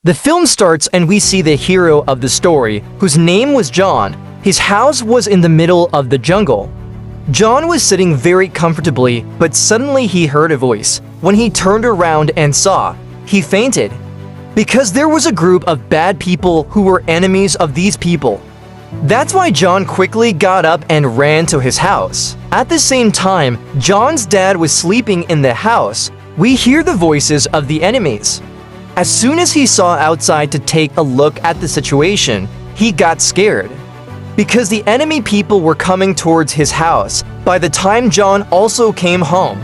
The film starts and we see the hero of the story, whose name was John. His house was in the middle of the jungle. John was sitting very comfortably, but suddenly he heard a voice. When he turned around and saw, he fainted. Because there was a group of bad people who were enemies of these people. That's why John quickly got up and ran to his house. At the same time, John's dad was sleeping in the house. We hear the voices of the enemies. As soon as he saw outside to take a look at the situation, he got scared. Because the enemy people were coming towards his house by the time John also came home.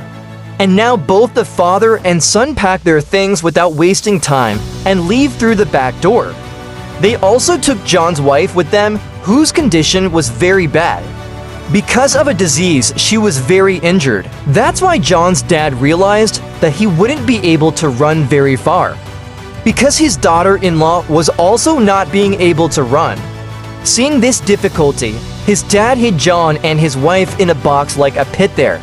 And now both the father and son pack their things without wasting time and leave through the back door. They also took John's wife with them, whose condition was very bad. Because of a disease, she was very injured. That's why John's dad realized that he wouldn't be able to run very far. Because his daughter-in-law was also not being able to run. Seeing this difficulty, his dad hid John and his wife in a box like a pit there,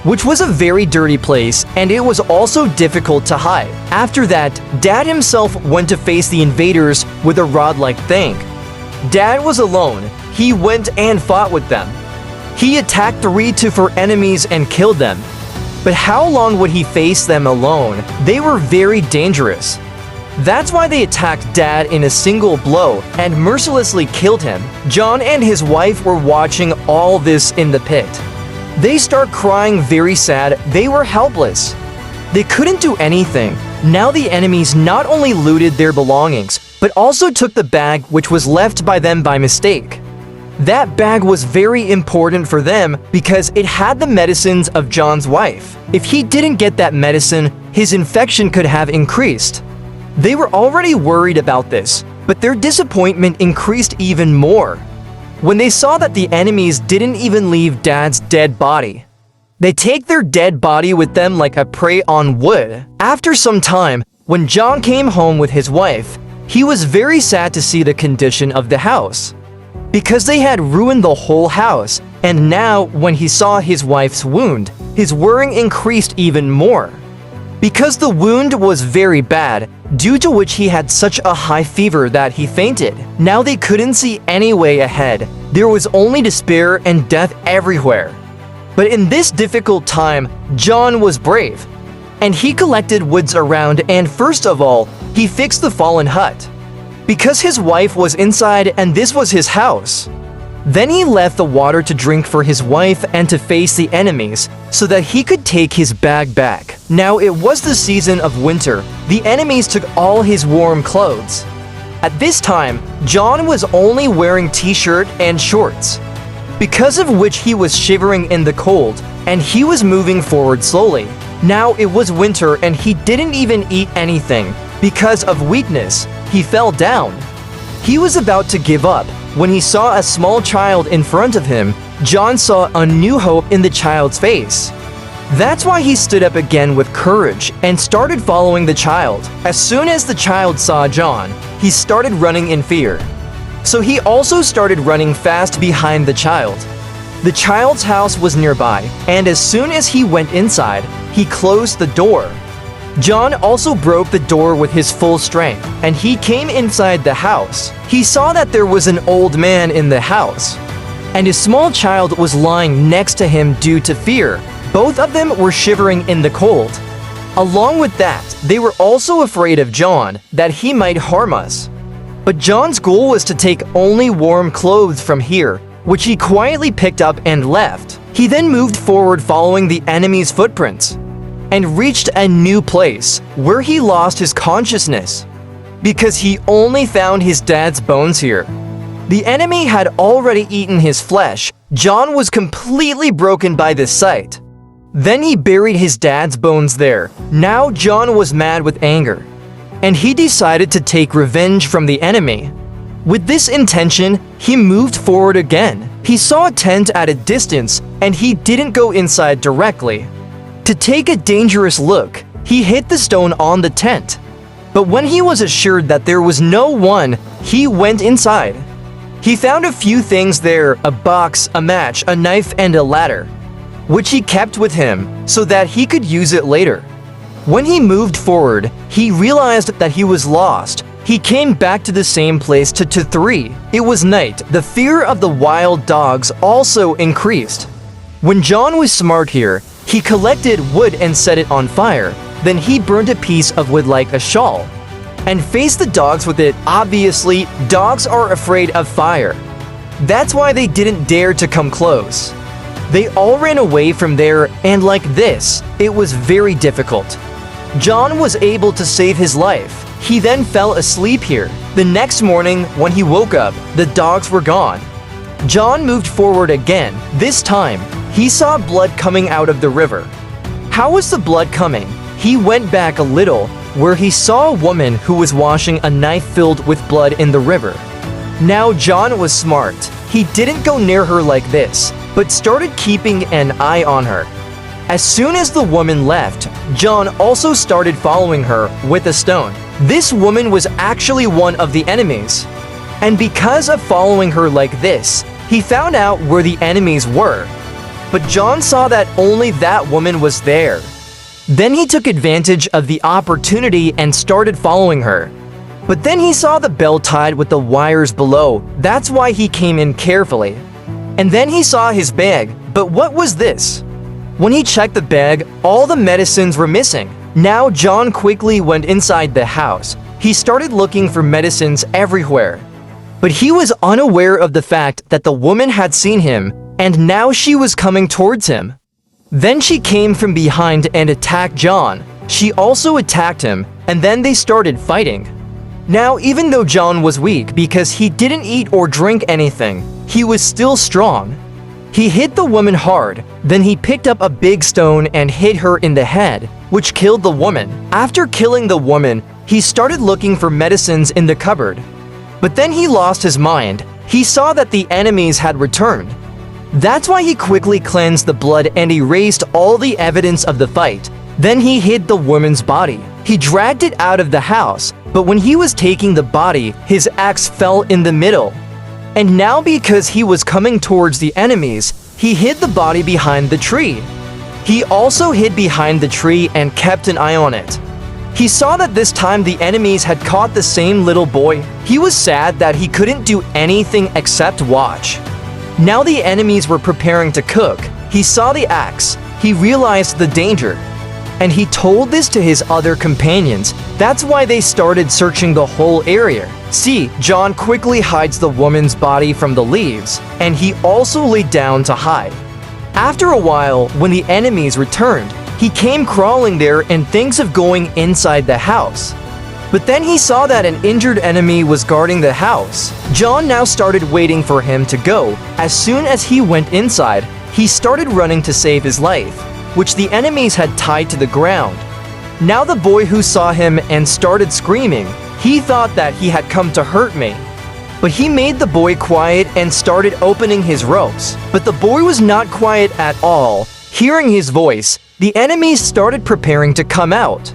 which was a very dirty place, and it was also difficult to hide. After that, Dad himself went to face the invaders with a rod-like thing. Dad was alone. He went and fought with them. He attacked 3 to 4 enemies and killed them. But how long would he face them alone? They were very dangerous. That's why they attacked Dad in a single blow and mercilessly killed him. John and his wife were watching all this in the pit. They start crying very sad. They were helpless. They couldn't do anything. Now the enemies not only looted their belongings, but also took the bag which was left by them by mistake. That bag was very important for them because it had the medicines of John's wife. If he didn't get that medicine, his infection could have increased. They were already worried about this, but their disappointment increased even more when they saw that the enemies didn't even leave Dad's dead body. They take their dead body with them like a prey on wood. After some time, when John came home with his wife, he was very sad to see the condition of the house. Because they had ruined the whole house, and now when he saw his wife's wound, his worrying increased even more. Because the wound was very bad, due to which he had such a high fever that he fainted. Now they couldn't see any way ahead. There was only despair and death everywhere. But in this difficult time, John was brave. And he collected woods around, and first of all, he fixed the fallen hut. Because his wife was inside and this was his house. Then he left the water to drink for his wife and to face the enemies, so that he could take his bag back. Now it was the season of winter. The enemies took all his warm clothes. At this time, John was only wearing t-shirt and shorts, because of which he was shivering in the cold, and he was moving forward slowly. Now it was winter and he didn't even eat anything. Because of weakness, he fell down. He was about to give up. When he saw a small child in front of him, John saw a new hope in the child's face. That's why he stood up again with courage and started following the child. As soon as the child saw John, he started running in fear. So he also started running fast behind the child. The child's house was nearby, and as soon as he went inside, he closed the door. John also broke the door with his full strength, and he came inside the house. He saw that there was an old man in the house, and a small child was lying next to him due to fear. Both of them were shivering in the cold. Along with that, they were also afraid of John, that he might harm us. But John's goal was to take only warm clothes from here, which he quietly picked up and left. He then moved forward following the enemy's footprints, and reached a new place where he lost his consciousness because he only found his dad's bones here. The enemy had already eaten his flesh. John was completely broken by this sight. Then he buried his dad's bones there. Now John was mad with anger, and he decided to take revenge from the enemy. With this intention, he moved forward again. He saw a tent at a distance, and he didn't go inside directly. To take a dangerous look, he hit the stone on the tent. But when he was assured that there was no one, he went inside. He found a few things there: a box, a match, a knife, and a ladder, which he kept with him so that he could use it later. When he moved forward, he realized that he was lost. He came back to the same place to 3. It was night. The fear of the wild dogs also increased. When John was smart here, he collected wood and set it on fire. Then he burned a piece of wood like a shawl and faced the dogs with it. Obviously, dogs are afraid of fire. That's why they didn't dare to come close. They all ran away from there, and like this, it was very difficult. John was able to save his life. He then fell asleep here. The next morning, when he woke up, the dogs were gone. John moved forward again. This time, he saw blood coming out of the river. How was the blood coming? He went back a little, where he saw a woman who was washing a knife filled with blood in the river. Now John was smart. He didn't go near her like this, but started keeping an eye on her. As soon as the woman left, John also started following her with a stone. This woman was actually one of the enemies. And because of following her like this, he found out where the enemies were. But John saw that only that woman was there. Then he took advantage of the opportunity and started following her. But then he saw the bell tied with the wires below. That's why he came in carefully. And then he saw his bag. But what was this? When he checked the bag, all the medicines were missing. Now John quickly went inside the house. He started looking for medicines everywhere. But he was unaware of the fact that the woman had seen him, and now she was coming towards him. Then she came from behind and attacked John. She also attacked him, and then they started fighting. Now, even though John was weak because he didn't eat or drink anything, he was still strong. He hit the woman hard, then he picked up a big stone and hit her in the head, which killed the woman. After killing the woman, he started looking for medicines in the cupboard. But then he lost his mind. He saw that the enemies had returned. That's why he quickly cleansed the blood and erased all the evidence of the fight. Then he hid the woman's body. He dragged it out of the house, but when he was taking the body, his axe fell in the middle. And now because he was coming towards the enemies, he hid the body behind the tree. He also hid behind the tree and kept an eye on it. He saw that this time the enemies had caught the same little boy. He was sad that he couldn't do anything except watch. Now the enemies were preparing to cook. He saw the axe. He realized the danger. And he told this to his other companions. That's why they started searching the whole area. See, John quickly hides the woman's body from the leaves, and he also lay down to hide. After a while, when the enemies returned, he came crawling there and thinks of going inside the house. But then he saw that an injured enemy was guarding the house. John now started waiting for him to go. As soon as he went inside, he started running to save his life, which the enemies had tied to the ground. Now the boy who saw him and started screaming, he thought that he had come to hurt me. But he made the boy quiet and started opening his ropes. But the boy was not quiet at all. Hearing his voice, the enemies started preparing to come out.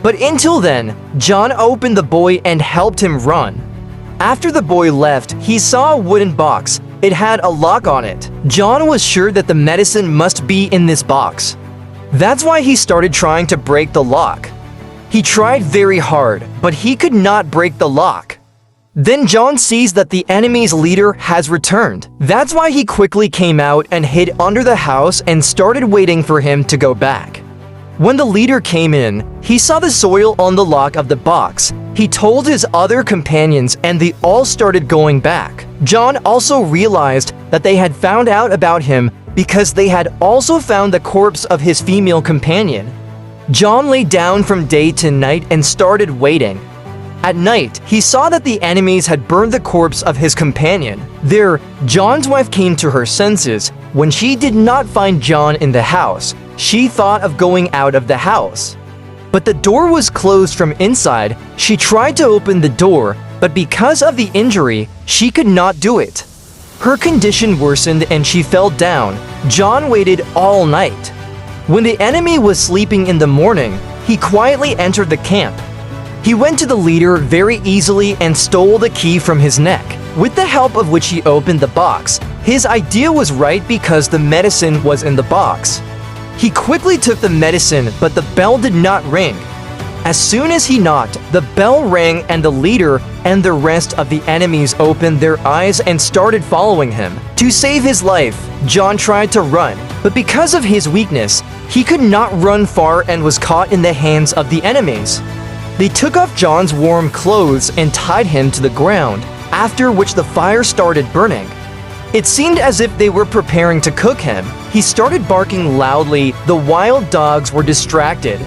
But until then, John opened the boy and helped him run. After the boy left, he saw a wooden box. It had a lock on it. John was sure that the medicine must be in this box. That's why he started trying to break the lock. He tried very hard, but he could not break the lock. Then John sees that the enemy's leader has returned. That's why he quickly came out and hid under the house and started waiting for him to go back. When the leader came in, he saw the soil on the lock of the box. He told his other companions and they all started going back. John also realized that they had found out about him because they had also found the corpse of his female companion. John lay down from day to night and started waiting. At night, he saw that the enemies had burned the corpse of his companion. There, John's wife came to her senses. When she did not find John in the house, she thought of going out of the house. But the door was closed from inside. She tried to open the door, but because of the injury, she could not do it. Her condition worsened and she fell down. John waited all night. When the enemy was sleeping in the morning, he quietly entered the camp. He went to the leader very easily and stole the key from his neck. With the help of which he opened the box, his idea was right because the medicine was in the box. He quickly took the medicine, but the bell did not ring. As soon as he knocked, the bell rang and the leader and the rest of the enemies opened their eyes and started following him. To save his life, John tried to run, but because of his weakness, he could not run far and was caught in the hands of the enemies. They took off John's warm clothes and tied him to the ground, after which the fire started burning. It seemed as if they were preparing to cook him. He started barking loudly. The wild dogs were distracted.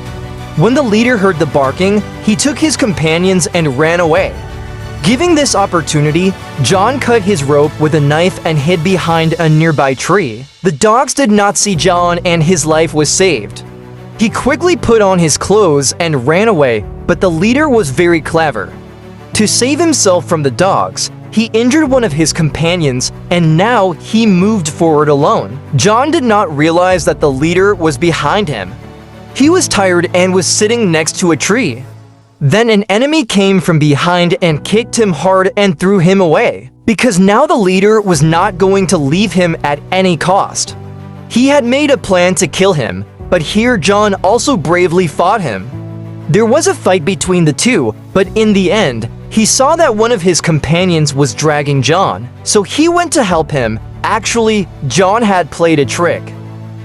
When the leader heard the barking, he took his companions and ran away. Giving this opportunity, John cut his rope with a knife and hid behind a nearby tree. The dogs did not see John and his life was saved. He quickly put on his clothes and ran away, but the leader was very clever. To save himself from the dogs, he injured one of his companions and now he moved forward alone. John did not realize that the leader was behind him. He was tired and was sitting next to a tree. Then an enemy came from behind and kicked him hard and threw him away, because now the leader was not going to leave him at any cost. He had made a plan to kill him, but here John also bravely fought him. There was a fight between the two, but in the end, he saw that one of his companions was dragging John, so he went to help him. Actually, John had played a trick.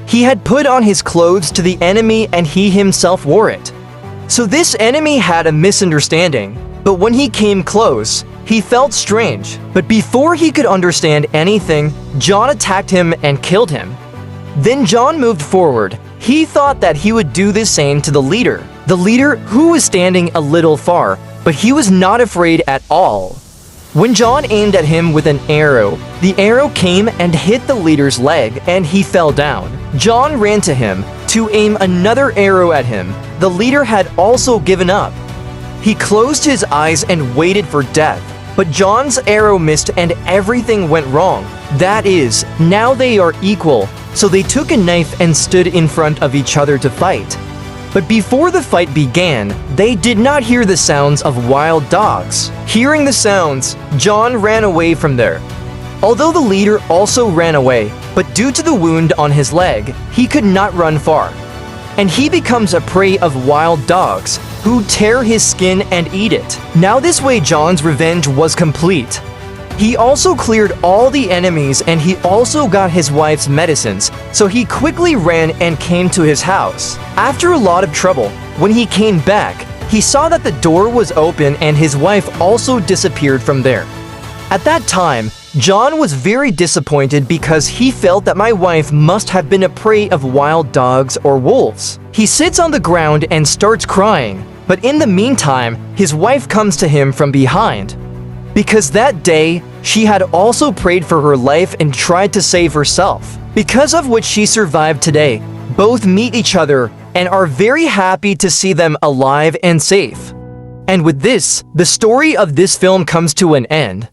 He had put on his clothes to the enemy and he himself wore it. So this enemy had a misunderstanding, but when he came close, he felt strange. But before he could understand anything, John attacked him and killed him. Then John moved forward. He thought that he would do the same to the leader who was standing a little far, but he was not afraid at all. When John aimed at him with an arrow, the arrow came and hit the leader's leg and he fell down. John ran to him to aim another arrow at him. The leader had also given up. He closed his eyes and waited for death, but John's arrow missed and everything went wrong. That is, now they are equal, so they took a knife and stood in front of each other to fight. But before the fight began, they did not hear the sounds of wild dogs. Hearing the sounds, John ran away from there. Although the leader also ran away, but due to the wound on his leg, he could not run far. And he becomes a prey of wild dogs, who tear his skin and eat it. Now this way John's revenge was complete. He also cleared all the enemies and he also got his wife's medicines, so he quickly ran and came to his house. After a lot of trouble, when he came back, he saw that the door was open and his wife also disappeared from there. At that time, John was very disappointed because he felt that my wife must have been a prey of wild dogs or wolves. He sits on the ground and starts crying, but in the meantime, his wife comes to him from behind. Because that day, she had also prayed for her life and tried to save herself, because of which she survived today. Both meet each other and are very happy to see them alive and safe. And with this, the story of this film comes to an end.